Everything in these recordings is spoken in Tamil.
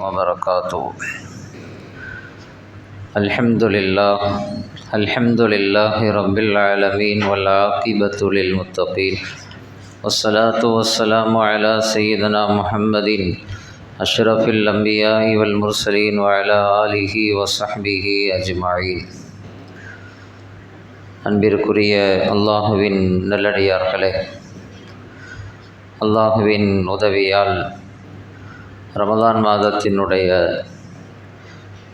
وبركاته. الحمد لله رب العالمين والعاقبة للمتقين والصلاة والسلام على سيدنا محمد أشرف الأنبياء والمرسلين وعلى آله وصحبه أجمعين. அன்பிற்குரிய அல்லாஹுவின் நல்லடியார்களே, அல்லாஹுவின் உதவியால் ரமதான் மாதத்தினுடைய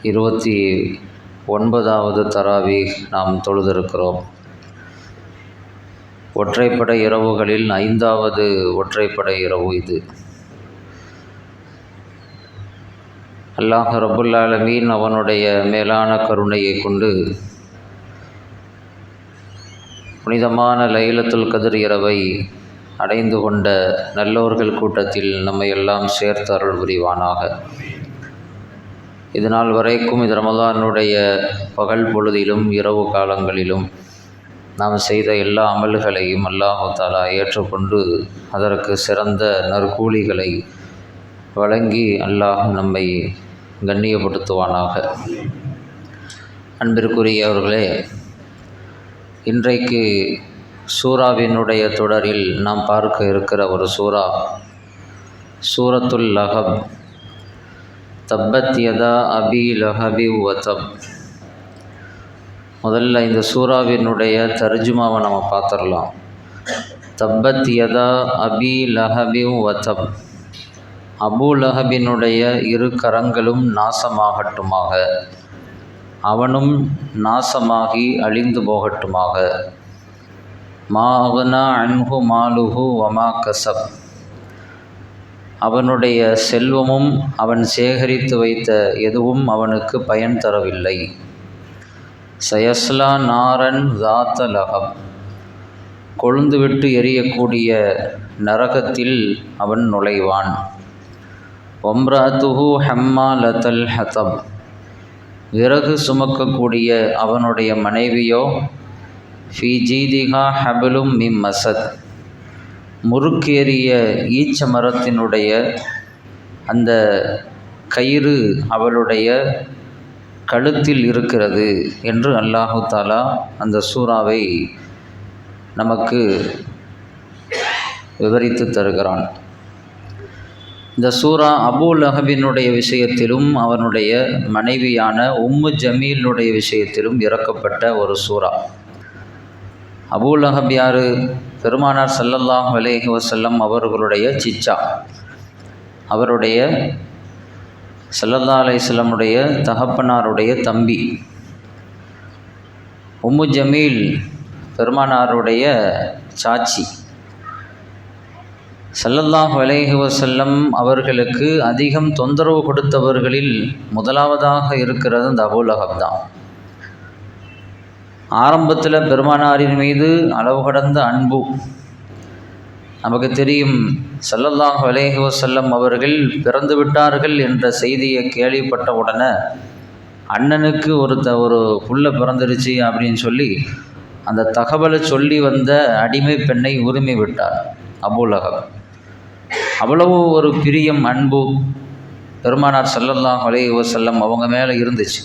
29வது தராவீஹ் நாம் தொழுதிருக்கிறோம். ஒற்றைப்படை இரவுகளில் 5வது ஒற்றைப்படை இரவு இது. அல்லாஹ் ரப்புல் ஆலமீன் அவனுடைய மேலான கருணையை கொண்டு புனிதமான லைலத்துல் கத்ர் இரவை அடைந்து கொண்ட நல்லோர்கள் கூட்டத்தில் நம்மை எல்லாம் சேர்த்து அருள் புரிவானாக. இதனால் வரைக்கும் இது ரமதானுடைய பகல் பொழுதிலும் இரவு காலங்களிலும் நாம் செய்த எல்லா அமல்களையும் அல்லாஹ் தஆலா ஏற்றுக்கொண்டு அதற்கு சிறந்த நற்கூலிகளை வழங்கி அல்லாஹ் நம்மை கண்ணியப்படுத்துவானாக. அன்பிற்குரியவர்களே, இன்றைக்கு சூராவினுடைய தொடரில் நாம் பார்க்க இருக்கிற ஒரு சூரத்துல் லஹப். தப்பத் யதா அபி லஹபி வதப். முதல்ல இந்த சூராவினுடைய தர்ஜுமாவை நம்ம பார்த்துடலாம். தப்பத் யதா அபி லஹபி வதப். அபூ லஹபினுடைய இரு கரங்களும் நாசமாகட்டுமாக, அவனும் நாசமாகி அழிந்து போகட்டுமாக. மா அக்னா அன்ஹு மாலுஹு வமா கஸப். அவனுடைய செல்வமும் அவன் சேகரித்து வைத்த எதுவும் அவனுக்கு பயன் தரவில்லை. சயஸ்லா நாரன் ஸாத்த லஹப். கொழுந்துவிட்டு எரியக்கூடிய நரகத்தில் அவன் நுழைவான். வம்ரஅத்துஹு ஹம்மாலத்தல் ஹதப். விறகு சுமக்கக்கூடிய அவனுடைய மனைவியோ ஃபி ஜீதிஹா ஹபலும் மிம் மசத். முறுக்கேறிய ஈச்ச மரத்தினுடைய அந்த கயிறு அவளுடைய கழுத்தில் இருக்கிறது என்று அல்லாஹு தஆலா அந்த சூறாவை நமக்கு விவரித்து தருகிறான். இந்த சூரா அபூ லஹபினுடைய விஷயத்திலும் அவனுடைய மனைவியான உம்மு ஜமீலுடைய விஷயத்திலும் இறக்கப்பட்ட ஒரு சூரா. அபூ லஹப் யார்? பெருமானார் ஸல்லல்லாஹு அலைஹி வஸல்லம் அவர்களுடைய சிச்சா, அவருடைய ஸல்லல்லாஹு அலைஹி வஸல்லமுடைய தகப்பனாருடைய தம்பி. உம்மு ஜமீல் பெருமானாருடைய சாச்சி. ஸல்லல்லாஹு அலைஹி வஸல்லம் அவர்களுக்கு அதிகம் தொந்தரவு கொடுத்தவர்களில் முதலாவதாக இருக்கிறது இந்த அபூ லஹப் தான். ஆரம்பத்தில் பெருமானாரின் மீது அளவு கடந்த அன்பு. நமக்கு தெரியும், ஸல்லல்லாஹு அலைஹி வஸல்லம் அவர்கள் பிறந்து விட்டார்கள் என்ற செய்தியை கேள்விப்பட்ட உடனே அண்ணனுக்கு ஒரு புள்ள பிறந்துருச்சு அப்படின்னு சொல்லி அந்த தகவலை சொல்லி வந்த அடிமை பெண்ணை உரிமை விட்டார் அபூ லஹப். அவ்வளவு ஒரு பிரியம், அன்பு பெருமானார் ஸல்லல்லாஹு அலைஹி வஸல்லம் அவங்க மேலே இருந்துச்சு.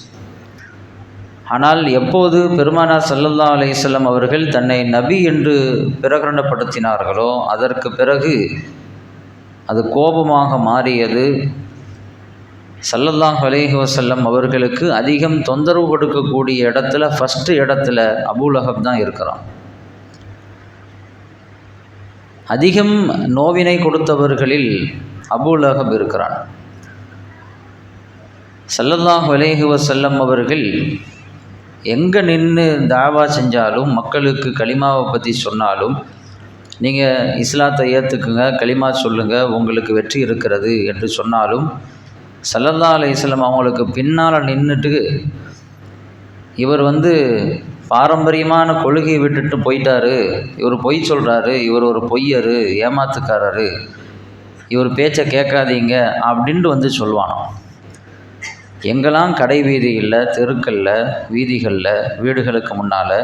ஆனால் எப்போது பெருமானார் ஸல்லல்லாஹு அலைஹி வஸல்லம் அவர்கள் தன்னை நபி என்று பிரகடனப்படுத்தினார்களோ அதற்கு பிறகு அது கோபமாக மாறியது. ஸல்லல்லாஹு அலைஹி வஸல்லம் அவர்களுக்கு அதிகம் தொந்தரவு கொடுக்கக்கூடிய இடத்துல ஃபஸ்ட்டு இடத்துல அபூ லஹப் தான் இருக்கிறான். அதிகம் நோவினை கொடுத்தவர்களில் அபூ லஹப் இருக்கிறான். ஸல்லல்லாஹு அலைஹி வஸல்லம் அவர்கள் எங்கே நின்று தாவா செஞ்சாலும், மக்களுக்கு கலிமாவை பற்றி சொன்னாலும், நீங்கள் இஸ்லாத்தை ஏற்றுக்குங்க, கலிமா சொல்லுங்கள், உங்களுக்கு வெற்றி இருக்கிறது என்று சொன்னாலும் ஸல்லல்லாஹு அலைஹி வஸல்லம் அவங்களுக்கு பின்னால் நின்றுட்டு இவர் பாரம்பரியமான கொள்கையை விட்டுட்டு போயிட்டாரு, இவர் பொய் சொல்கிறாரு, இவர் ஒரு பொய்யர், ஏமாத்துக்காரரு, இவர் பேச்சை கேட்காதீங்க அப்படின்ட்டு சொல்லுவானோ. எங்கெல்லாம் கடை வீதிகளில், தெருக்களில், வீதிகளில், வீடுகளுக்கு முன்னால்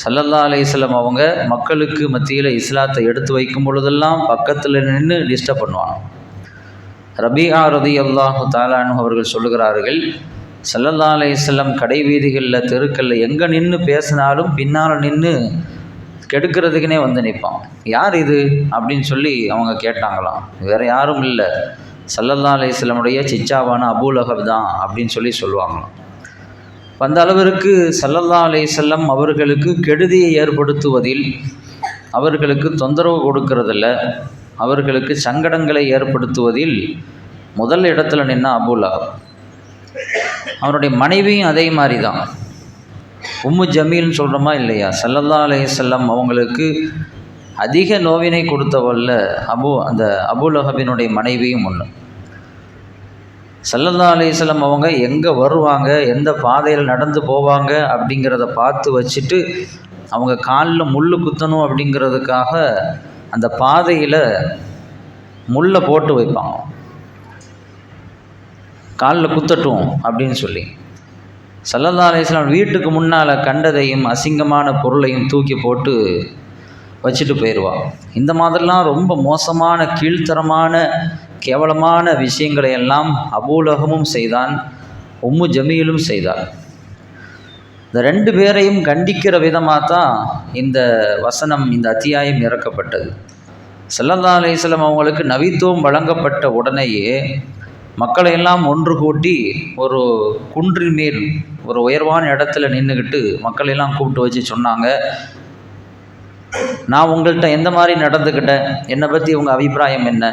ஸல்லல்லாஹு அலைஹி வஸல்லம் அவங்க மக்களுக்கு மத்தியில் இஸ்லாத்தை எடுத்து வைக்கும் பொழுதெல்லாம் பக்கத்தில் நின்று டிஸ்டர்ப் பண்ணுவாங்க. ரபீஆ ரலியல்லாஹு தஆலா அன்ஹு அவர்கள் சொல்லுகிறார்கள், ஸல்லல்லாஹு அலைஹி வஸல்லம் கடை வீதிகளில் தெருக்களில் எங்கே நின்று பேசினாலும் பின்னால் நின்று கெடுக்கிறதுக்குனே வந்து நிற்பான். யார் இது அப்படின்னு சொல்லி அவங்க கேட்டாங்களாம். வேறு யாரும் இல்லை, ஸல்லல்லாஹு அலைஹி வஸல்லமுடைய சிச்சாவான அபூலஹப் தான் அப்படின்னு சொல்லுவாங்களாம். அந்த அளவிற்கு ஸல்லல்லாஹு அலைஹி வஸல்லம் அவர்களுக்கு கெடுதியை ஏற்படுத்துவதில், அவர்களுக்கு தொந்தரவு கொடுக்கறதில்ல, அவர்களுக்கு சங்கடங்களை ஏற்படுத்துவதில் முதல் இடத்துல நின்ன அபூலஹப். அவருடைய மனைவியும் அதே மாதிரி தான். உம்மு ஜமீல்னு சொல்கிறோமா இல்லையா, ஸல்லல்லாஹு அலைஹி வஸல்லம் அவங்களுக்கு அதிக நோவினை கொடுத்தவல்ல அந்த அபூலஹபினுடைய மனைவியும் ஒன்று. ஸல்லல்லாஹு அலைஹி வஸல்லம் அவங்க எங்கே வருவாங்க, எந்த பாதையில் நடந்து போவாங்க அப்படிங்கிறத பார்த்து வச்சுட்டு அவங்க காலில் முள் குத்தணும் அப்படிங்கிறதுக்காக அந்த பாதையில் முள்ளை போட்டு வைப்பாங்க, காலில் குத்தட்டும் அப்படின்னு சொல்லி. ஸல்லல்லாஹு அலைஹி வஸல்லம் வீட்டுக்கு முன்னால் கண்டதையும் அசிங்கமான பொருளையும் தூக்கி போட்டு வச்சுட்டு போயிடுவாள். இந்த மாதிரிலாம் ரொம்ப மோசமான கீழ்த்தரமான கேவலமான விஷயங்களை எல்லாம் அபூலஹமும் செய்தான், உம்மு ஜமீலும் செய்தாள். இந்த ரெண்டு பேரையும் கண்டிக்கிற விதமாக தான் இந்த வசனம், இந்த அத்தியாயம் இறக்கப்பட்டது. ஸல்லல்லாஹு அலைஹி வஸல்லம் அவங்களுக்கு நபித்துவம் வழங்கப்பட்ட உடனேயே மக்களையெல்லாம் ஒன்று கூட்டி ஒரு குன்றின் மேல் ஒரு உயர்வான இடத்துல நின்றுக்கிட்டு மக்களையெல்லாம் கூப்பிட்டு வச்சு சொன்னாங்க, நான் உங்கள்கிட்ட எந்த மாதிரி நடந்துக்கிட்டேன், என்னை பற்றி உங்கள் அபிப்பிராயம் என்ன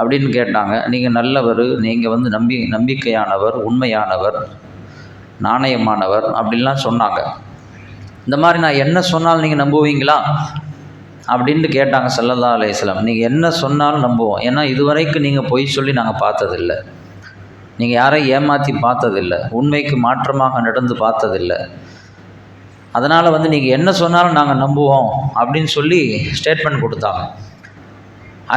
அப்படின்னு கேட்டாங்க. நீங்கள் நல்லவர், நீங்கள் நம்பிக்கையானவர், உண்மையானவர், நாணயமானவர் அப்படின்லாம் சொன்னாங்க. இந்த மாதிரி நான் என்ன சொன்னாலும் நீங்கள் நம்புவீங்களா அப்படின்ட்டு கேட்டாங்க ஸல்லல்லாஹு அலைஹி வஸல்லம். நீங்கள் என்ன சொன்னாலும் நம்புவோம், ஏன்னா இதுவரைக்கும் நீங்கள் பொய் சொல்லி நாங்கள் பார்த்ததில்லை, நீங்கள் யாரையும் ஏமாற்றி பார்த்ததில்லை, உண்மைக்கு மாற்றமாக நடந்து பார்த்ததில்லை, அதனால் நீங்கள் என்ன சொன்னாலும் நாங்கள் நம்புவோம் அப்படின்னு சொல்லி ஸ்டேட்மெண்ட் கொடுத்தாங்க.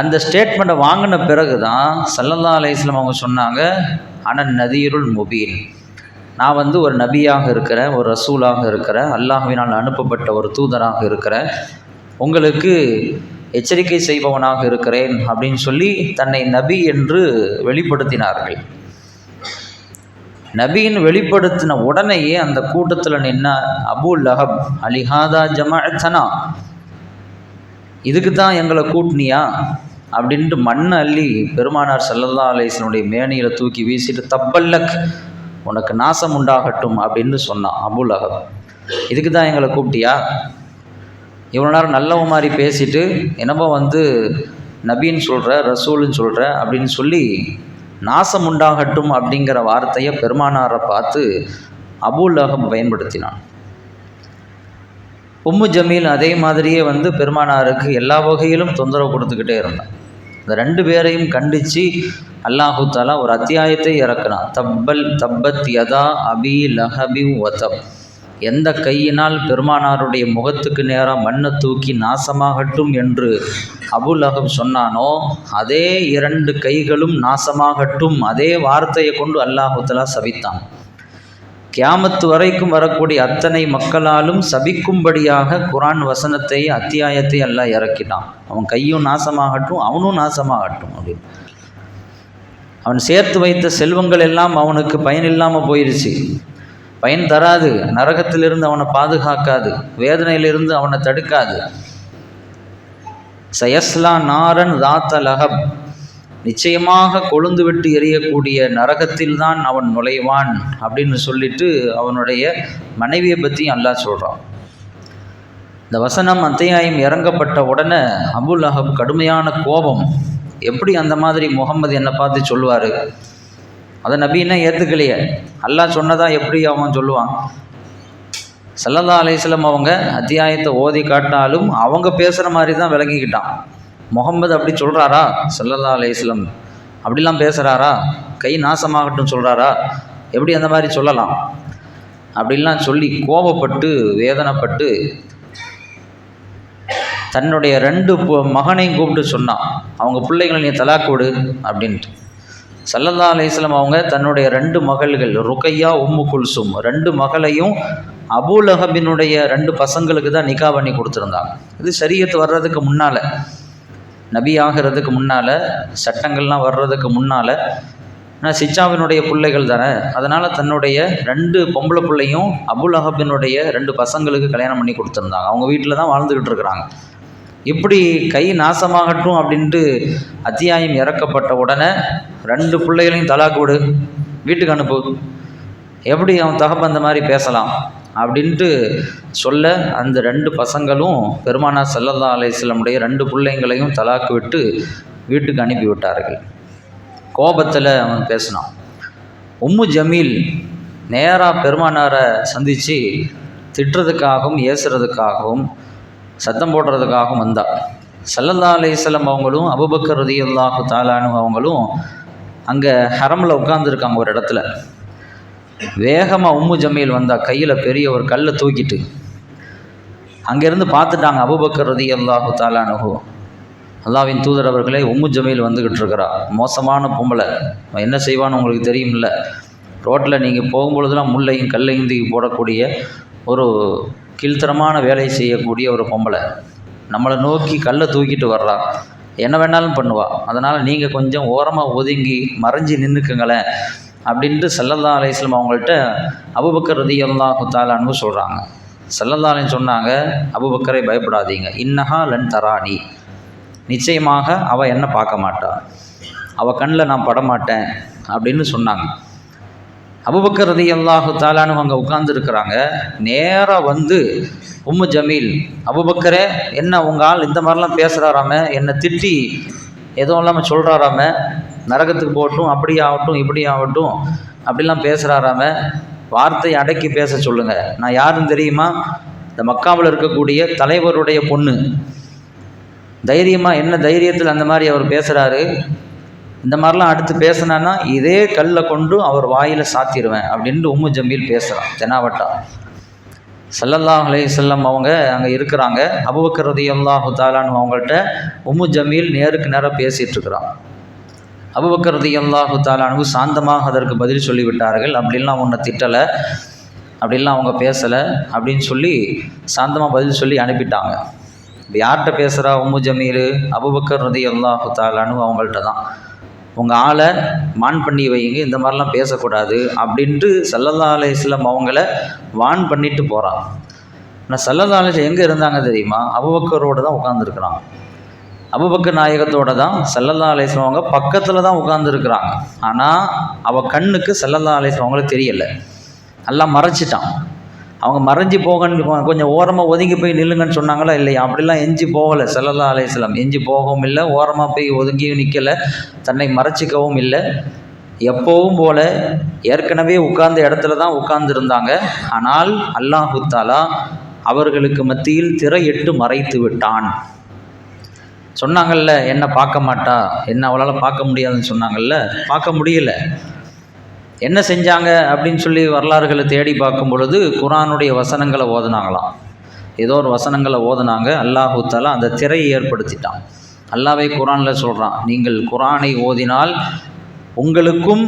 அந்த ஸ்டேட்மெண்ட்டை வாங்கின பிறகு தான் ஸல்லல்லாஹு அலைஹி வஸல்லம் அவங்க சொன்னாங்க, அனன் நதீருல் முபீன், நான் ஒரு நபியாக இருக்கிறேன், ஒரு ரசூலாக இருக்கிறேன், அல்லாஹ்வினால் அனுப்பப்பட்ட ஒரு தூதராக இருக்கிறேன், உங்களுக்கு எச்சரிக்கை செய்பவனாக இருக்கிறேன் அப்படின்னு சொல்லி தன்னை நபி என்று வெளிப்படுத்தினார்கள். நபின்னு வெளிப்படுத்தின உடனேயே அந்த கூட்டத்தில் நின்ன அபூலஹப், அலிஹாதா ஜமஅத்தனா, இதுக்கு தான் எங்களை கூட்டினியா அப்படின்ட்டு மண்ணை அள்ளி பெருமானார் ஸல்லல்லாஹு அலைஹி வஸல்லம் மேனியில் தூக்கி வீசிட்டு, தப்பல்லக், உனக்கு நாசம் உண்டாகட்டும் அப்படின்னு சொன்னான் அபூலஹப். இதுக்கு தான் எங்களை கூப்பிட்டியா, இவ்வளோ நேரம் நல்லவ மாதிரி பேசிட்டு என்னப்போ நபின்னு சொல்கிற, ரசூலுன்னு சொல்கிற அப்படின்னு சொல்லி நாசம் உண்டாகட்டும் அப்படிங்கிற வார்த்தையை பெருமானாரை பார்த்து அபூலஹப் பயன்படுத்தினான். உம்மு ஜமீல் அதே மாதிரியே பெருமானாருக்கு எல்லா வகையிலும் தொந்தரவு கொடுத்துக்கிட்டே இருந்தான். இந்த ரெண்டு பேரையும் கண்டித்து அல்லாஹு தஆலா ஒரு அத்தியாயத்தை இறக்குனான். தப்பத் யதா அபி லஹபி வதப், எந்த கையினால் பெருமானாருடைய முகத்துக்கு நேராக மண்ணை தூக்கி நாசமாகட்டும் என்று அபூலஹப் சொன்னானோ, அதே இரண்டு கைகளும் நாசமாகட்டும், அதே வார்த்தையை கொண்டு அல்லாஹு தஆலா சபித்தான். கியாமத்து வரைக்கும் வரக்கூடிய அத்தனை மக்களாலும் சபிக்கும்படியாக குர்ஆன் வசனத்தை, அத்தியாயத்தை அல்லாஹ் இறக்கினான். அவன் கையும் நாசமாகட்டும், அவனும் நாசமாகட்டும் அப்படின்னு. அவன் சேர்த்து வைத்த செல்வங்கள் எல்லாம் அவனுக்கு பயனில்லாமல் போயிடுச்சு, பயன் தராது, நரகத்திலிருந்து அவனை பாதுகாக்காது, வேதனையிலிருந்து அவனை தடுக்காது. சயஸ்லா நாரன் தாத்த லஹப், நிச்சயமாக கொழுந்து விட்டு எரியக்கூடிய நரகத்தில் தான் அவன் நுழைவான் அப்படின்னு சொல்லிட்டு அவனுடைய மனைவியை பற்றி அல்லாஹ் சொல்கிறான். இந்த வசனம் அத்தியாயம் இறங்கப்பட்ட உடனே அபூலஹப் கடுமையான கோபம். எப்படி அந்த மாதிரி முகம்மது என்னை பார்த்து சொல்லுவார், அதை நபின்னா ஏற்றுக்கலையே, அல்லாஹ் சொன்னதா எப்படி அவன் சொல்லுவான். ஸல்லல்லாஹு அலைஹி வஸல்லம் அவங்க அத்தியாயத்தை ஓதி காட்டினாலும் அவங்க பேசுகிற மாதிரி தான் விளங்கிக்கிட்டான். முகம்மது அப்படி சொல்கிறாரா, ஸல்லல்லாஹு அலைஹி வஸல்லம் அப்படிலாம் பேசுகிறாரா, கை நாசமாகட்டும் சொல்கிறாரா, எப்படி அந்த மாதிரி சொல்லலாம் அப்படின்லாம் சொல்லி கோபப்பட்டு வேதனைப்பட்டு தன்னுடைய ரெண்டு மகனையும் கூப்பிட்டு சொன்னான், அவங்க பிள்ளைகளை நீ தலாக்கு விடு அப்படின்ட்டு. ஸல்லல்லாஹு அலைஹி வஸல்லம் அவங்க தன்னுடைய ரெண்டு மகள்கள் ருக்கையா, உம்மு குல்சும், ரெண்டு மகளையும் அபூலஹபினுடைய ரெண்டு பசங்களுக்கு தான் நிக்கா பண்ணி கொடுத்துருந்தாங்க. இது ஷரியத் வர்றதுக்கு முன்னால். நபி ஆகிறதுக்கு முன்னால், சட்டங்கள்லாம் வர்றதுக்கு முன்னால், ஆனால் சிச்சாவினுடைய பிள்ளைகள் தானே, அதனால் தன்னுடைய 2 பொம்பளை பிள்ளையும் அபுல் அஹபினுடைய 2 பசங்களுக்கு கல்யாணம் பண்ணி கொடுத்துருந்தாங்க. அவங்க வீட்டில் தான் வாழ்ந்துக்கிட்டு இருக்கிறாங்க. இப்படி கை நாசமாகட்டும் அப்படின்ட்டு அத்தியாயம் இறக்கப்பட்ட உடனே 2 பிள்ளைகளையும் தலாக்கு விடு, வீட்டுக்கு அனுப்பு, எப்படி அவன் தகப்பன் அந்த மாதிரி பேசலாம் அப்படின்ட்டு சொல்ல, அந்த 2 பசங்களும் பெருமானார் ஸல்லல்லாஹு அலைஹி வஸல்லமுடைய 2 பிள்ளைங்களையும் தலாக்கு விட்டு வீட்டுக்கு அனுப்பி விட்டார்கள். கோபத்தில் அவன் பேசினான். உம்மு ஜமீல் நேராக பெருமானாரை சந்தித்து திட்டுறதுக்காகவும் ஏசுறதுக்காகவும் சத்தம் போடுறதுக்காகவும் வந்தாள். ஸல்லல்லாஹு அலைஹி வஸல்லம் அவங்களும் அபூபக்கர் ரலியல்லாஹு தஆலா அன்ஹு அவங்களும் அங்கே ஹரமில் உட்காந்துருக்காங்க ஒரு இடத்துல. வேகமாக உம்மு ஜமீல் வந்தால் கையில் பெரிய ஒரு கல்லை தூக்கிட்டு. அங்கேருந்து பார்த்துட்டாங்க அபூபக்கர் ரலியல்லாஹு தஆலா அன்ஹு. அல்லாஹ்வின் தூதர் அவர்களே, உம்மு ஜமீல் வந்துக்கிட்டு இருக்கிறா, மோசமான பொம்பளை, என்ன செய்வான்னு உங்களுக்கு தெரியுமில்ல, ரோட்டில் நீங்கள் போகும்பொழுதுலாம் முள்ளையும் கல்லையும் தூக்கி போடக்கூடிய ஒரு கீழ்த்தரமான வேலையை செய்யக்கூடிய ஒரு பொம்பளை, நம்மளை நோக்கி கல்லை தூக்கிட்டு வர்றா, என்ன வேணாலும் பண்ணுவா, அதனால் நீங்கள் கொஞ்சம் ஓரமாக ஒதுங்கி மறைஞ்சி நின்றுக்குங்களேன் அப்படின்ட்டு ஸல்லல்லாஹு அலைஹி வஸல்லம் அவங்கள்ட்ட அபூபக்கர் ரலியல்லாஹு தஆலா அன்ஹு சொல்கிறாங்க. ஸல்லல்லாஹு அலைஹி சொன்னாங்க, அபூபக்கரை பயப்படாதீங்க, இன்னஹா லன் தரானி, நிச்சயமாக அவள் என்ன பார்க்க மாட்டாள், அவள் கண்ணில் நான் படமாட்டேன் அப்படின்னு சொன்னாங்க. அபூபக்கர் ரலியல்லாஹு தஆலா அன்ஹு அங்கே உட்கார்ந்துருக்கிறாங்க. நேராக வந்து உம்மு ஜமீல், அபூபக்கரே, என்ன உங்கள் ஆள் இந்த மாதிரிலாம் பேசுகிறாராம, என்னை திட்டி எதுவும் இல்லாமல் சொல்கிறாராம, நரகத்துக்கு போகட்டும், அப்படி ஆகட்டும் இப்படி ஆகட்டும் அப்படிலாம் பேசுகிறாராம, வார்த்தையை அடக்கி பேச சொல்லுங்கள், நான் யாருன்னு தெரியுமா, இந்த மக்காவில் இருக்கக்கூடிய தலைவருடைய பொண்ணு, தைரியமாக என்ன தைரியத்தில் அந்த மாதிரி அவர் பேசுகிறாரு, இந்த மாதிரிலாம் அடுத்து பேசினான்னா இதே கல்லை கொண்டு அவர் வாயில் சாத்திடுவேன் அப்படின்ட்டு உம்மு ஜமீல் பேசுகிறான் தெனாவட்டா. ஸல்லல்லாஹு அலைஹி வஸல்லம் அவங்க அங்கே இருக்கிறாங்க. அபூபக்கர் ரலியல்லாஹு தஆலா அன்ஹு அவங்கள்ட்ட உம்மு ஜமீல் நேருக்கு நேராக பேசிகிட்ருக்கிறான். அபூபக்கர் ரலியல்லாஹு தஆலா அன்ஹு சாந்தமாக அதற்கு பதில் சொல்லிவிட்டார்கள். அப்படின்லாம் உன்னை திட்டலை, அப்படின்லாம் அவங்க பேசலை அப்படின்னு சொல்லி சாந்தமாக பதில் சொல்லி அனுப்பிட்டாங்க. இப்போ யார்கிட்ட பேசுகிறா உம்மு ஜமீல்? அபூபக்கர் ரலியல்லாஹு தஆலா அன்ஹு அவங்கள்ட்ட தான். உங்கள் ஆளை வான் பண்ணி வைங்க, இந்த மாதிரிலாம் பேசக்கூடாது அப்படின்ட்டு ஸல்லல்லாஹு அலைஹி வஸல்லம் அவங்கள வான் பண்ணிட்டு போகிறான். ஆனால் ஸல்லல்லாஹு அலைஹி வஸல்லம் எங்கே இருந்தாங்க தெரியுமா? அபூபக்கரோடு தான் உட்காந்துருக்குறாங்க. அபூபக்கர் நாயகத்தோடு தான் ஸல்லல்லாஹு அலைஹி வஸல்லம் அவங்க பக்கத்தில் தான் உட்காந்துருக்குறாங்க. ஆனால் அவள் கண்ணுக்கு ஸல்லல்லாஹு அலைஹி வஸல்லம் அவங்களுக்கு தெரியலை, எல்லாம் மறைச்சிட்டான். அவங்க மறைஞ்சி போகன்னு கொஞ்சம் ஓரமாக ஒதுங்கி போய் நில்லுங்கன்னு சொன்னாங்களா இல்லையா? அப்படிலாம் எஞ்சி போகலை ஸல்லல்லாஹு அலைஹி வஸல்லம். எஞ்சி போகவும் இல்லை, ஓரமாக போய் ஒதுங்கியும் நிற்கலை, தன்னை மறைச்சிக்கவும் இல்லை. எப்போவும் போல் ஏற்கனவே உட்கார்ந்த இடத்துல தான் உட்கார்ந்துருந்தாங்க. ஆனால் அல்லாஹு தஆலா அவர்களுக்கு மத்தியில் திரையிட்டு மறைத்து விட்டான். சொன்னாங்கள்ல, என்ன பார்க்க மாட்டா, என்ன அவளால் பார்க்க முடியாதுன்னு சொன்னாங்கள்ல, பார்க்க முடியலை. என்ன செஞ்சாங்க அப்படின்னு சொல்லி வரலாறுகளை தேடி பார்க்கும் பொழுது குர்ஆனுடைய வசனங்களை ஓதுனாங்களாம். ஏதோ ஒரு வசனங்களை ஓதுனாங்க. அல்லாஹு தஆலா அந்த திரையை ஏற்படுத்திட்டான். அல்லாஹ்வே குர்ஆனில் சொல்கிறான், நீங்கள் குர்ஆனை ஓதினால் உங்களுக்கும்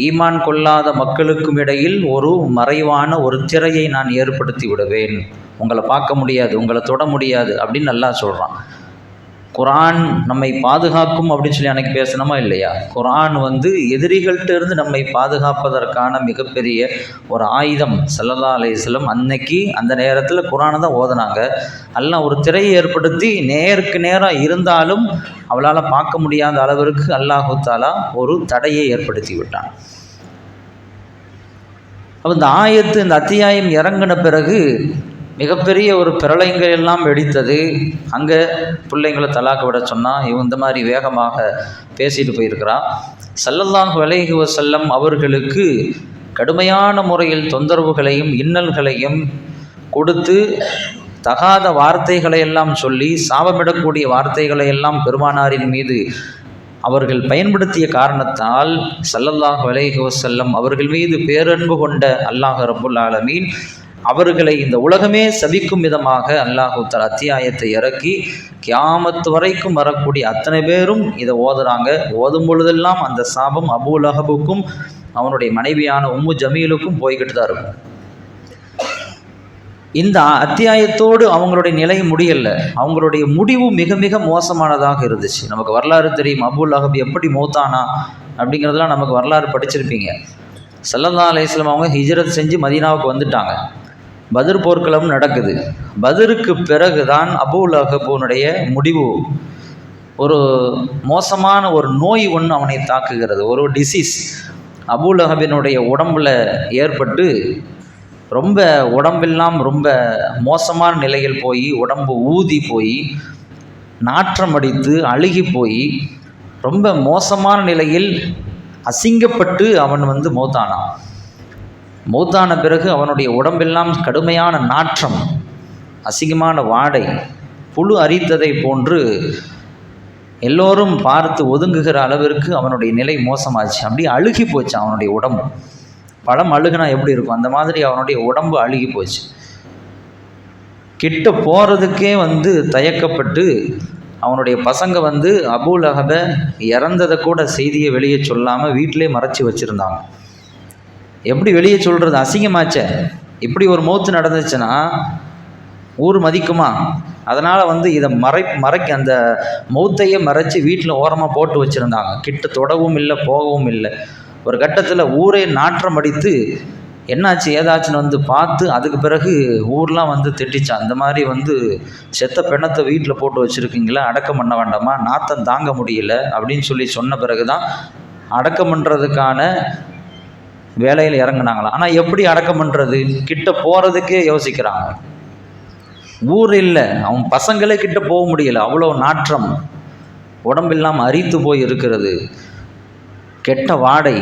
ஈமான் கொள்ளாத மக்களுக்கும் இடையில் ஒரு மறைவான ஒரு திரையை நான் ஏற்படுத்தி விடுவேன், உங்களை பார்க்க முடியாது, உங்களை தொட முடியாது அப்படின்னு அல்லாஹ் சொல்கிறான். குர்ஆன் நம்மை பாதுகாக்கும் அப்படின்னு சொல்லி அன்றைக்கி பேசணுமா இல்லையா? குர்ஆன் எதிரிகள்கிட்ட இருந்து நம்மை பாதுகாப்பதற்கான மிகப்பெரிய ஒரு ஆயுதம். ஸல்லல்லாஹு அலைஹி வஸல்லம் அன்னைக்கு அந்த நேரத்தில் குர்ஆனை தான் ஓதுனாங்க. அல்லாஹ் ஒரு திரையை ஏற்படுத்தி நேருக்கு நேராக இருந்தாலும் அவளால் பார்க்க முடியாத அளவிற்கு அல்லாஹு தஆலா ஒரு தடையை ஏற்படுத்தி விட்டான். அப்போ இந்த ஆயத்து, இந்த அத்தியாயம் இறங்கின பிறகு மிகப்பெரிய ஒரு பிரளயங்கள் எல்லாம் வெடித்தது. அங்கே பிள்ளைங்களை தலாக்கு விட சொன்னால் இவன் இந்த மாதிரி வேகமாக பேசிட்டு போயிருக்கிறான். ஸல்லல்லாஹு அலைஹி வஸல்லம் அவர்களுக்கு கடுமையான முறையில் தொந்தரவுகளையும் இன்னல்களையும் கொடுத்து தகாத வார்த்தைகளை எல்லாம் சொல்லி சாபமிடக்கூடிய வார்த்தைகளை எல்லாம் பெருமானாரின் மீது அவர்கள் பயன்படுத்திய காரணத்தால் ஸல்லல்லாஹு அலைஹி வஸல்லம் அவர்கள் மீது பேரன்பு கொண்ட அல்லாஹ் ரப்புல் ஆலமீன் அவர்களை இந்த உலகமே சபிக்கும் விதமாக அல்லாஹு தஆலா அத்தியாயத்தை இறக்கி கியாமத் வரைக்கும் வரக்கூடிய அத்தனை பேரும் இதை ஓதுறாங்க. ஓதும் பொழுதெல்லாம் அந்த சாபம் அபூ லஹபுக்கும் அவனுடைய மனைவியான உம்மு ஜமீலுக்கும் போய்கிட்டு தான் இருக்கும். இந்த அத்தியாயத்தோடு அவங்களுடைய நிலை முடியலை. அவங்களுடைய முடிவு மிக மிக மோசமானதாக இருந்துச்சு. நமக்கு வரலாறு தெரியும், அபூ லஹப் எப்படி மௌத்தானா அப்படிங்கிறதெல்லாம் நமக்கு வரலாறு படிச்சிருப்பீங்க. ஸல்லல்லாஹு அலைஹி வஸல்லம் அவங்க ஹிஜ்ரத் செஞ்சு மதீனாவுக்கு வந்துட்டாங்க. பத்ர் போர்க்களம் நடக்குது. பத்ருக்கு பிறகு தான் அபூ லஹபுனுடைய முடிவு. ஒரு மோசமான ஒரு நோய் ஒன்று அவனை தாக்குகிறது, ஒரு டிசீஸ் அபூ லஹபினுடைய உடம்பில் ஏற்பட்டு ரொம்ப உடம்பெல்லாம் ரொம்ப மோசமான நிலையில் போய், உடம்பு ஊதி போய், நாற்றம் அடித்து அழுகி போய், ரொம்ப மோசமான நிலையில் அசிங்கப்பட்டு அவன் மௌத்தானான். மௌத்தான பிறகு அவனுடைய உடம்பெல்லாம் கடுமையான நாற்றம், அசிங்கமான வாடை, புழு அரித்ததை போன்று எல்லோரும் பார்த்து ஒதுங்குகிற அளவிற்கு அவனுடைய நிலை மோசமாச்சு. அப்படியே அழுகி போச்சு அவனுடைய உடம்பு. பழம் அழுகுனா எப்படி இருக்கும், அந்த மாதிரி அவனுடைய உடம்பு அழுகி போச்சு. கிட்ட போகிறதுக்கே தயக்கப்பட்டு அவனுடைய பசங்க அபூ லஹபை இறந்ததை கூட செய்தியை வெளியே சொல்லாமல் வீட்டிலே மறைச்சி வச்சுருந்தாங்க. எப்படி வெளியே சொல்கிறது, அசிங்கமாச்சே. இப்படி ஒரு மௌத்து நடந்துச்சுன்னா ஊர் மதிக்குமா? அதனால் இதை மறைக்க அந்த மௌத்தையே மறைச்சி வீட்டில் ஓரமாக போட்டு வச்சுருந்தாங்க. கிட்ட தொடவும் இல்லை, போகவும் இல்லை. ஒரு கட்டத்தில் ஊரே நாற்றம் அடித்து என்னாச்சு ஏதாச்சுன்னு பார்த்து அதுக்கு பிறகு ஊர்லாம் திட்டிச்சான். அந்த மாதிரி செத்த பெண்ணத்தை வீட்டில் போட்டு வச்சுருக்கீங்களா, அடக்கம் பண்ண வேண்டாமா, நாத்தம் தாங்க முடியல அப்படின்னு சொன்ன பிறகு தான் அடக்கம் பண்ணுறதுக்கான வேலையில் இறங்குனாங்களாம். ஆனால் எப்படி அடக்கம் பண்ணுறது, கிட்ட போகிறதுக்கே யோசிக்கிறாங்க. ஊர் இல்லை, அவன் பசங்களே கிட்ட போக முடியல, அவ்வளோ நாற்றம், உடம்பெல்லாம் அரித்து போய் இருக்கிறது, கெட்ட வாடை,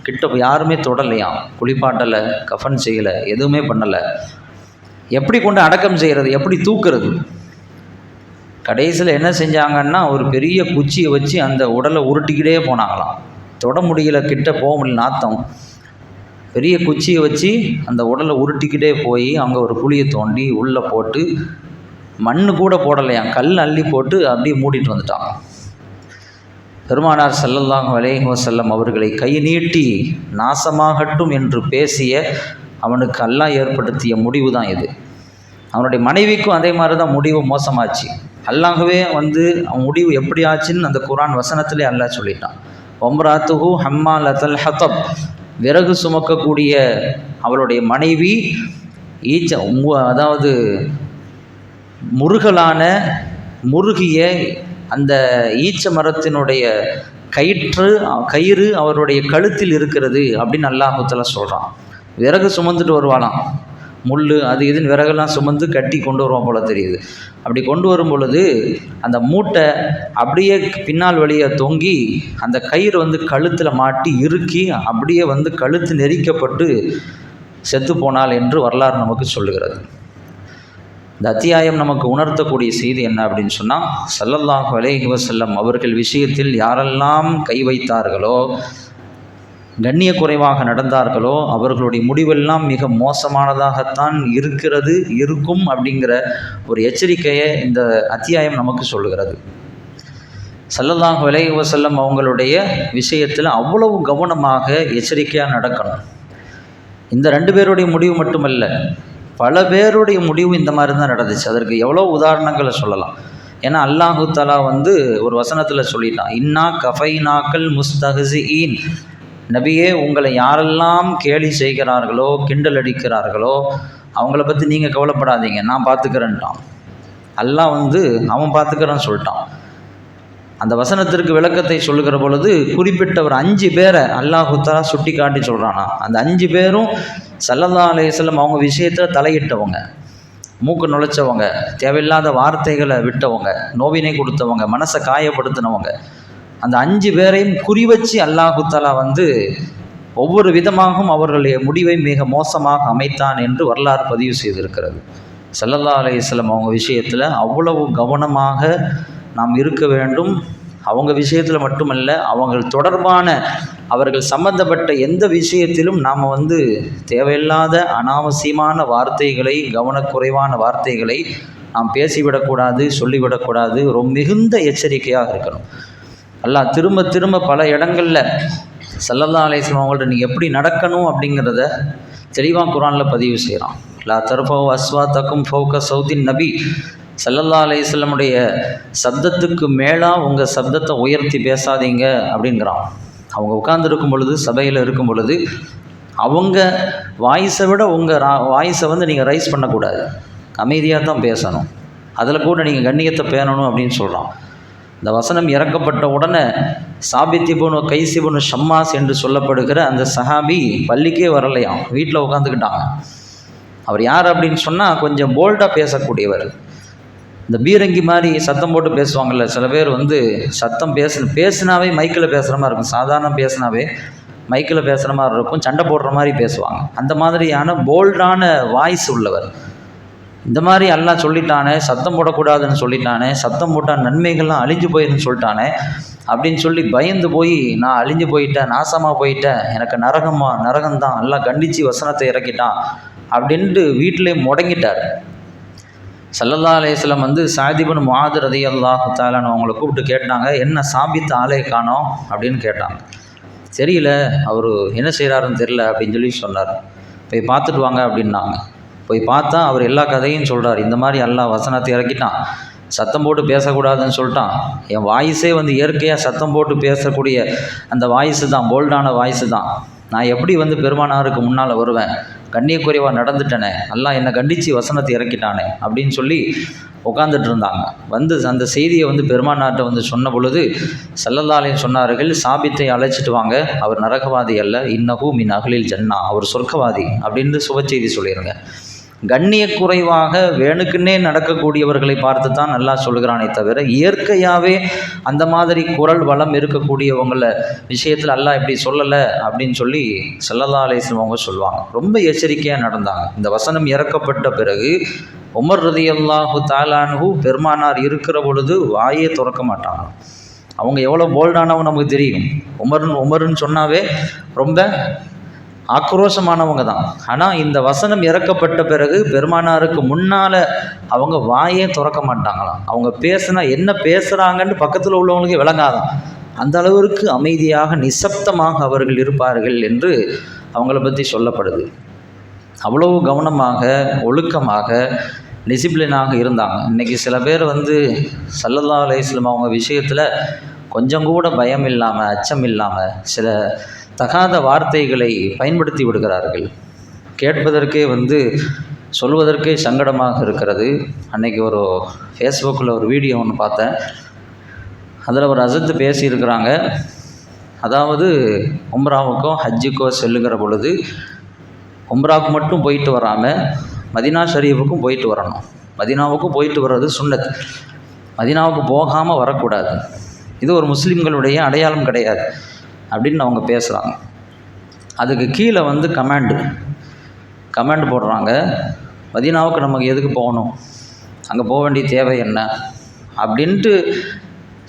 கிட்ட யாருமே தொடலையாம், குளிப்பாட்டலை, கஃன் செய்யலை, எதுவுமே பண்ணலை. எப்படி கொண்டு அடக்கம் செய்கிறது, எப்படி தூக்குறது? கடைசியில் என்ன செஞ்சாங்கன்னா ஒரு பெரிய குச்சியை வச்சு அந்த உடலை உருட்டிக்கிட்டே போனாங்களாம். தொட முடியல, கிட்ட போக முடியல, நாத்தம். பெரிய குச்சியை வச்சு அந்த உடலை உருட்டிக்கிட்டே போய் அங்கே ஒரு குழியை தோண்டி உள்ளே போட்டு மண் கூட போடலையாம், கல் அள்ளி போட்டு அப்படியே மூடிட்டு வந்துட்டான். பெருமானார் ஸல்லல்லாஹு அலைஹி வஸல்லம் அவர்களை கை நீட்டி நாசமாகட்டும் என்று பேசிய அவனுக்கு அல்லாஹ் ஏற்படுத்திய முடிவு தான் இது. அவனுடைய மனைவிக்கும் அதே மாதிரி தான் முடிவு மோசமாச்சு. அல்லாஹ்வே அவன் முடிவு எப்படி ஆச்சுன்னு அந்த குர்ஆன் வசனத்திலே அல்லாஹ் சொல்லிட்டான். வம்ராத்துஹு ஹம்மாலத்தல் ஹதப், விறகு சுமக்கக்கூடிய அவளுடைய மனைவி அதாவது முருகிய அந்த ஈச்ச மரத்தினுடைய கயிறு அவருடைய கழுத்தில் இருக்கிறது அப்படின்னு அல்லாஹ் தஆலா சொல்கிறான். விறகு சுமந்துட்டு வருவாளாம், முள் அது இதுன்னு விறகெல்லாம் சுமந்து கட்டி கொண்டு வருவான் போல தெரியுது. அப்படி கொண்டு வரும் பொழுது அந்த மூட்டை அப்படியே பின்னால் வழியை தொங்கி அந்த கயிறு கழுத்தில் மாட்டி இறுக்கி அப்படியே கழுத்து நெரிக்கப்பட்டு செத்து போனாள் என்று வரலாறு நமக்கு சொல்லுகிறது. இந்த அத்தியாயம் நமக்கு உணர்த்தக்கூடிய செய்தி என்ன அப்படின்னு சொன்னால், ஸல்லல்லாஹு அலைஹி வஸல்லம் அவர்கள் விஷயத்தில் யாரெல்லாம் கை வைத்தார்களோ, கண்ணிய குறைவாக நடந்தார்களோ, அவர்களுடைய முடிவெல்லாம் மிக மோசமானதாகத்தான் இருக்கும் அப்படிங்கிற ஒரு எச்சரிக்கையை இந்த அத்தியாயம் நமக்கு சொல்லுகிறது. ஸல்லல்லாஹு அலைஹி வஸல்லம் அவங்களுடைய விஷயத்தில் அவ்வளவு கவனமாக எச்சரிக்கையாக நடக்கணும். இந்த 2 பேருடைய முடிவு மட்டுமல்ல, பல பேருடைய முடிவு இந்த மாதிரி தான் நடந்துச்சு. அதற்கு எவ்வளோ உதாரணங்களை சொல்லலாம். ஏன்னா அல்லாஹு தஆலா ஒரு வசனத்தில் சொல்லிட்டான், இன்னா கஃபைனாக்கல் முஸ்தஹ்ஸிஈன், நபியே உங்களை யாரெல்லாம் கேலி செய்கிறார்களோ, கிண்டல் அடிக்கிறார்களோ அவங்கள பற்றி நீங்கள் கவலைப்படாதீங்க, நான் பார்த்துக்கிறேன்ட்டான். அல்லாஹ் அவன் பார்த்துக்கிறேன்னு சொல்லிட்டான். அந்த வசனத்திற்கு விளக்கத்தை சொல்லுகிற பொழுது குறிப்பிட்ட ஒரு 5 பேரை அல்லாஹு தஆலா சுட்டி காட்டி சொல்கிறானா. அந்த 5 பேரும் ஸல்லல்லாஹு அலைஹி வஸல்லம் அவங்க விஷயத்தில் தலையிட்டவங்க, மூக்கு நுழைச்சவங்க, தேவையில்லாத வார்த்தைகளை விட்டவங்க, நோவினை கொடுத்தவங்க, மனசை காயப்படுத்தினவங்க. அந்த 5 பேரையும் குறிவச்சு அல்லாஹு தஆலா ஒவ்வொரு விதமாகவும் அவர்களுடைய முடிவை மிக மோசமாக அமைத்தான் என்று வரலாறு பதிவு செய்திருக்கிறது. ஸல்லல்லாஹு அலைஹி வஸல்லம் அவங்க விஷயத்தில் அவ்வளவு கவனமாக நாம் இருக்க வேண்டும். அவங்க விஷயத்தில் மட்டுமல்ல, அவங்கள் தொடர்பான அவர்கள் சம்பந்தப்பட்ட எந்த விஷயத்திலும் நாம் தேவையில்லாத அனாவசியமான வார்த்தைகளை, கவனக்குறைவான வார்த்தைகளை நாம் பேசிவிடக்கூடாது, சொல்லிவிடக்கூடாது. ரொம்ப மிகுந்த எச்சரிக்கையாக இருக்கணும். அல்லாஹ் திரும்ப திரும்ப பல இடங்களில் ஸல்லல்லாஹு அலைஹி வஸல்லம் அவங்கள்ட்ட நீங்கள் எப்படி நடக்கணும் அப்படிங்கிறத தெளிவாக குர்ஆனில் பதிவு செய்கிறான். லா தர்ஃபவு அஸ்வாத்தக்கும் ஃபௌக சௌத்தின் நபி ஸல்லல்லாஹு அலைஹி வஸல்லமுடைய சப்தத்துக்கு மேலாக உங்கள் சப்தத்தை உயர்த்தி பேசாதீங்க அப்படிங்கிறான். அவங்க உட்கார்ந்துருக்கும் பொழுது, சபையில் இருக்கும் பொழுது அவங்க வாய்ஸை விட உங்கள் வாய்ஸை வந்து நீங்கள் ரைஸ் பண்ணக்கூடாது, அமைதியாக தான் பேசணும், அதில் கூட நீங்கள் கண்ணியத்தை பேணணும் அப்படின்னு சொல்கிறான். இந்த வசனம் இறக்கப்பட்ட உடனே சாபித் இப்னு கைஸ் இப்னு ஷம்மாஸ் என்று சொல்லப்படுகிற அந்த சஹாபி பள்ளிக்கே வரலையாம், வீட்டில் உட்காந்துக்கிட்டாங்க. அவர் யார் அப்படின்னு சொன்னால் கொஞ்சம் போல்டாக பேசக்கூடியவர். இந்த பீரங்கி மாதிரி சத்தம் போட்டு பேசுவாங்கள்ல சில பேர், வந்து சத்தம் பேசுனாவே மைக்கில் பேசுகிற மாதிரி இருக்கும், சாதாரண பேசுனாவே மைக்கில் பேசுகிற மாதிரி இருக்கும், சண்டை போடுற மாதிரி பேசுவாங்க. அந்த மாதிரியான போல்டான வாய்ஸ் உள்ளவர். இந்த மாதிரி அல்லாஹ் சொல்லிட்டானே, சத்தம் போடக்கூடாதுன்னு சொல்லிட்டானே, சத்தம் போட்டால் நன்மைகள்லாம் அழிஞ்சு போயிடுன்னு சொல்லிட்டானே அப்படின்னு சொல்லி பயந்து போய் நான் அழிஞ்சு போயிட்டேன், நாசமாக போயிட்டேன், எனக்கு நரகம்தான், அல்லாஹ் கண்டித்து வசனத்தை இறக்கிட்டான் அப்படின்ட்டு வீட்டிலே முடங்கிட்டார். ஸல்லல்லாஹு அலைஹி வஸல்லம் வந்து சஅத் இப்னு முஆத் ரலியல்லாஹு தஆலா அவங்களை கூப்பிட்டு கேட்டாங்க, என்ன சாபித் ஆளே காணோம் அப்படின்னு கேட்டாங்க. தெரியல, அவர் என்ன செய்கிறாருன்னு தெரியல அப்படின்னு சொல்லி சொன்னார். போய் பார்த்துட்டு வாங்க அப்படின்னாங்க. போய் பார்த்தா அவர் எல்லா கதையும் சொல்கிறார். இந்த மாதிரி அல்லாஹ் வசனத்தை இறக்கிட்டான், சத்தம் போட்டு பேசக்கூடாதுன்னு சொல்லிட்டான், என் வாய்ஸே வந்து இயற்கையாக சத்தம் போட்டு பேசக்கூடிய அந்த வாய்ஸு தான், போல்டான வாய்ஸு தான், நான் எப்படி வந்து பெருமானாருக்கு முன்னால் வருவேன், கண்ணியக்குறைவாக நடந்துட்டேனே, அல்லாஹ் என்னை கண்டித்து வசனத்தை இறக்கிட்டானே அப்படின்னு சொல்லி உட்காந்துட்டு இருந்தாங்க. வந்து அந்த செய்தியை வந்து பெருமானார்ட்ட வந்து சொன்ன பொழுது ஸல்லல்லாஹு அலைஹி சொன்னார்கள், சாபித்தை அழைச்சிட்டு வாங்க, அவர் நரகவாதி அல்ல, இன்னஹு மின் அஹ்லில் ஜன்னா, அவர் சொர்க்கவாதி அப்படின்னு சுப செய்தி சொல்லிடுங்க. கண்ணிய குறைவாக வேணுக்குன்னே நடக்கக்கூடியவர்களை பார்த்து தான் நல்லா சொல்கிறானே தவிர, இயற்கையாகவே அந்த மாதிரி குரல் வளம் இருக்கக்கூடியவங்கள விஷயத்தில் அல்லாஹ் இப்படி சொல்லலை அப்படின்னு சொல்லி ஸல்லல்லாஹு அலைஹி வஸல்லம் அவங்க சொல்லுவாங்க. ரொம்ப எச்சரிக்கையாக நடந்தாங்க. இந்த வசனம் இறக்கப்பட்ட பிறகு உமர் ரலியல்லாஹு தஆலா அன்ஹு பெருமானார் இருக்கிற பொழுது வாயே திறக்க மாட்டாங்க. அவங்க எவ்வளோ போல்டானவங்க நமக்கு தெரியும். உமர்னு சொன்னாவே ரொம்ப ஆக்ரோஷமானவங்க தான். ஆனால் இந்த வசனம் இறக்கப்பட்ட பிறகு பெருமானாருக்கு முன்னால் அவங்க வாயே திறக்க மாட்டாங்களாம். அவங்க பேசுனா என்ன பேசுகிறாங்கன்னு பக்கத்தில் உள்ளவங்களுக்கு விளங்காதான், அந்த அளவிற்கு அமைதியாக நிசப்தமாக அவர்கள் இருப்பார்கள் என்று அவங்கள பற்றி சொல்லப்படுது. அவ்வளவு கவனமாக, ஒழுக்கமாக, டிசிப்ளினாக இருந்தாங்க. இன்றைக்கி சில பேர் வந்து ஸல்லல்லாஹு அலைஹி வஸல்லம் அவங்க விஷயத்தில் கொஞ்சம் கூட பயம் இல்லாமல், அச்சம் இல்லாமல் சில தகாத வார்த்தைகளை பயன்படுத்தி விடுகிறார்கள். கேட்பதற்கே வந்து சொல்வதற்கே சங்கடமாக இருக்கிறது. அன்றைக்கி ஒரு ஃபேஸ்புக்கில் ஒரு வீடியோ ஒன்று பார்த்தேன். அதில் ஒரு அசத்து பேசியிருக்கிறாங்க. அதாவது உம்ராவுக்கோ ஹஜ்ஜுக்கோ செல்லுகிற பொழுது உம்ராவுக்கு மட்டும் போயிட்டு வராமல் மதீனா ஷரீஃபுக்கும் போயிட்டு வரணும். மதீனாவுக்கும் போயிட்டு வர்றது சுன்னத், மதீனாவுக்கு போகாமல் வரக்கூடாது. இது ஒரு முஸ்லீம்களுடைய அடையாளம் கிடையாது அப்படின்னு அவங்க பேசுகிறாங்க. அதுக்கு கீழே வந்து கமெண்ட் போடுறாங்க, மதீனாவுக்கு நமக்கு எதுக்கு போகணும், அங்கே போக வேண்டிய தேவை என்ன அப்படின்ட்டு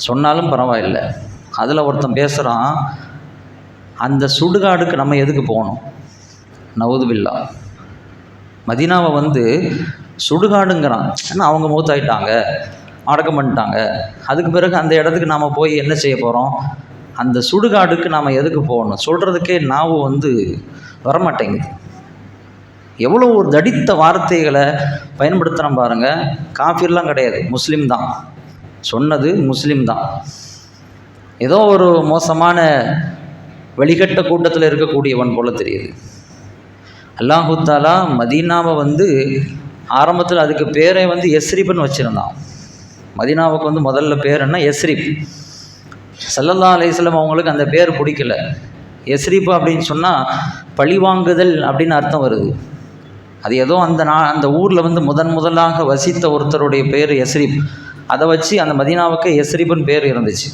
சொன்னாலும் பரவாயில்லை. அதில் ஒருத்தன் பேசுகிறான், அந்த சுடுகாடுக்கு நம்ம எதுக்கு போகணும், நவுதுபில்லா, மதீனாவை வந்து சுடுகாடுங்கிறான். ஏன்னா அவங்க மூத்தாயிட்டாங்க, அடக்கம் பண்ணிட்டாங்க, அதுக்கு பிறகு அந்த இடத்துக்கு நாம் போய் என்ன செய்ய போகிறோம், அந்த சுடுகாடுக்கு நாம் எதுக்கு போகணும் சொல்கிறதுக்கே நாவு வந்து வரமாட்டேங்குது. எவ்வளோ ஒரு தடித்த வார்த்தைகளை பயன்படுத்துகிறோம் பாருங்கள். காஃபிர்லாம் கிடையாது, முஸ்லீம் தான் சொன்னது, முஸ்லீம் தான். ஏதோ ஒரு மோசமான வெளிகட்ட கூட்டத்தில் இருக்கக்கூடியவன் போல தெரியுது. அல்லாஹு தாலா மதீனாவை வந்து ஆரம்பத்தில் அதுக்கு பேரை வந்து எஸ்ரிப்னு வச்சுருந்தான். மதீனாவுக்கு வந்து முதல்ல பேர் என்ன, எஸ்ரிப். ஸல்லல்லாஹு அலைஹி வஸல்லம் அவங்களுக்கு அந்த பேர் பிடிக்கல. எஸ்ரிப் அப்படின்னு சொன்னால் பழிவாங்குதல் அப்படின்னு அர்த்தம் வருது. அது ஏதோ அந்த ஊரில் வந்து முதலாக வசித்த ஒருத்தருடைய பேர் எஸ்ரிப். அதை வச்சு அந்த மதீனாவுக்கு எஸ்ரிப்னு பேர் இருந்துச்சு.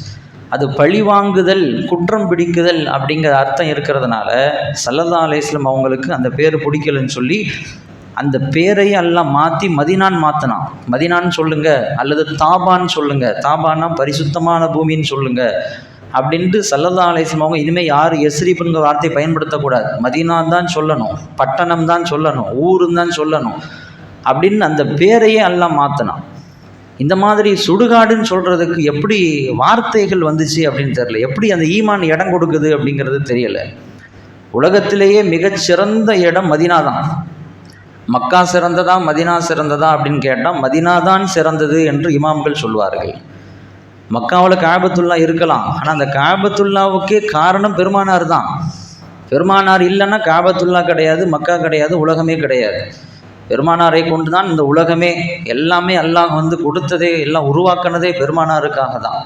அது பழிவாங்குதல், குற்றம் பிடிக்குதல் அப்படிங்கிற அர்த்தம் இருக்கிறதுனால ஸல்லல்லாஹு அலைஹி வஸல்லம் அவங்களுக்கு அந்த பேர் பிடிக்கலன்னு சொல்லி அந்த பேரையே எல்லாம் மாற்றி மதீனான்னு மாற்றினான். மதீனான்னு சொல்லுங்கள் அல்லது தாபான்னு சொல்லுங்கள், தாபான்னா பரிசுத்தமான பூமின்னு சொல்லுங்கள் அப்படின்ட்டு ஸல்லல்லாஹு அலைஹி வஸல்லம் அவங்க இனிமேல் யார் எஸ்ரிப்ங்கிற வார்த்தையை பயன்படுத்தக்கூடாது, மதீனான் தான் சொல்லணும், பட்டணம் தான் சொல்லணும், ஊருன்னு தான் சொல்லணும் அப்படின்னு அந்த பேரையே எல்லாம் மாற்றினான். இந்த மாதிரி சுடுகாடுன்னு சொல்கிறதுக்கு எப்படி வார்த்தைகள் வந்துச்சு அப்படின்னு தெரியல, எப்படி அந்த ஈமான் இடம் கொடுக்குது அப்படிங்கிறது தெரியலை. உலகத்திலேயே மிகச்சிறந்த இடம் மதீனா தான். மக்கா சிறந்ததா மதினா சிறந்ததா அப்படின்னு கேட்டால் மதினா தான் சிறந்தது என்று இமாம்கள் சொல்வார்கள். மக்காவில் காபத்துல்லா இருக்கலாம், ஆனால் அந்த காபத்துல்லாவுக்கே காரணம் பெருமானார் தான். பெருமானார் இல்லைன்னா காபத்துல்லா கிடையாது, மக்கா கிடையாது, உலகமே கிடையாது. பெருமானாரை கொண்டு தான் இந்த உலகமே எல்லாமே அல்லாஹ் கொடுத்ததே, எல்லாம் உருவாக்கினதே பெருமானாருக்காக தான்.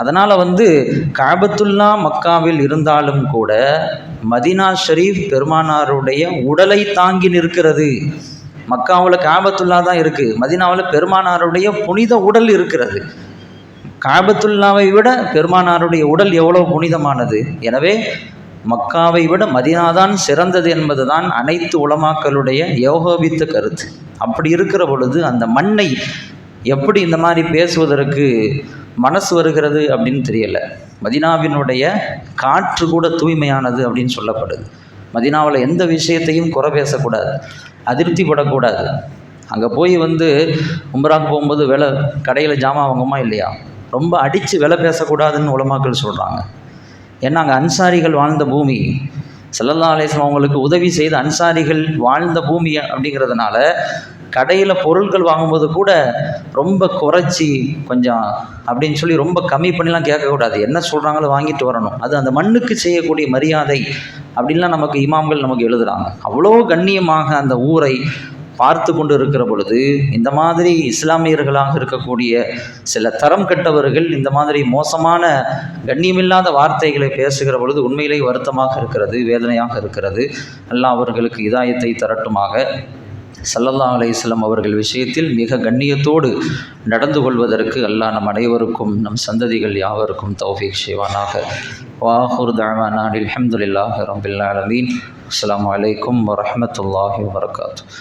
அதனால் காபத்துல்லா மக்காவில் இருந்தாலும் கூட மதீனா ஷரீஃப் பெருமானாருடைய உடலை தாங்கி நிற்கிறது. மக்காவில் காபத்துல்லா தான் இருக்குது, மதீனாவில் பெருமானாருடைய புனித உடல் இருக்கிறது. காபத்துல்லாவை விட பெருமானாருடைய உடல் எவ்வளோ புனிதமானது. எனவே மக்காவை விட மதீனாதான் சிறந்தது என்பது தான் அனைத்து உலமாக்களுடைய யோகோபித்த கருத்து. அப்படி இருக்கிற பொழுது அந்த மண்ணை எப்படி இந்த மாதிரி பேசுவதற்கு மனசு வருகிறது அப்படின்னு தெரியலை. மதீனாவினுடைய காற்று கூட தூய்மையானது அப்படின்னு சொல்லப்படுது. மதீனாவில் எந்த விஷயத்தையும் குறை பேசக்கூடாது, அதிருப்தி படக்கூடாது. அங்கே போய் உம்ராக்கு போகும்போது விலை கடையில் ஜாமான் வாங்குமா இல்லையா, ரொம்ப அடித்து விலை பேசக்கூடாதுன்னு உலமாக்கள் சொல்கிறாங்க. ஏன்னா அங்கே அன்சாரிகள் வாழ்ந்த பூமி, ஸல்லல்லாஹு அலைஹி வஸல்லம் அவங்களுக்கு உதவி செய்த அன்சாரிகள் வாழ்ந்த பூமி அப்படிங்கிறதுனால கடையில் பொருட்கள் வாங்கும்போது கூட ரொம்ப குறைச்சி கொஞ்சம் அப்படின்னு சொல்லி ரொம்ப கம்மி பண்ணிலாம் கேட்கக்கூடாது. என்ன சொல்கிறாங்களோ வாங்கிட்டு வரணும். அது அந்த மண்ணுக்கு செய்யக்கூடிய மரியாதை அப்படின்லாம் நமக்கு இமாம்கள் நமக்கு எழுதுகிறாங்க. அவ்வளோ கண்ணியமாக அந்த ஊரை பார்த்து கொண்டு இருக்கிற பொழுது இந்த மாதிரி இஸ்லாமியர்களாக இருக்கக்கூடிய சில தரம் கெட்டவர்கள் இந்த மாதிரி மோசமான கண்ணியமில்லாத வார்த்தைகளை பேசுகிற பொழுது உண்மையிலேயே வருத்தமாக இருக்கிறது, வேதனையாக இருக்கிறது. அல்லாஹ் அவர்களுக்கு இதாயத்தை தரட்டுமாக. ஸல்லல்லாஹு அலைஹி வஸல்லம் அவர்கள் விஷயத்தில் மிக கண்ணியத்தோடு நடந்து கொள்வதற்கு அல்லாஹ் நம் அனைவருக்கும் நம் சந்ததிகள் யாவருக்கும் தௌஃபீக் செய்வானாக. வாஹிரு தஅவானா அல்ஹம்துலில்லாஹி ரப்பில் ஆலமீன். அஸ்ஸலாமு அலைக்கும் வரஹ்மத்துல்லாஹி வபரகாத்துஹு.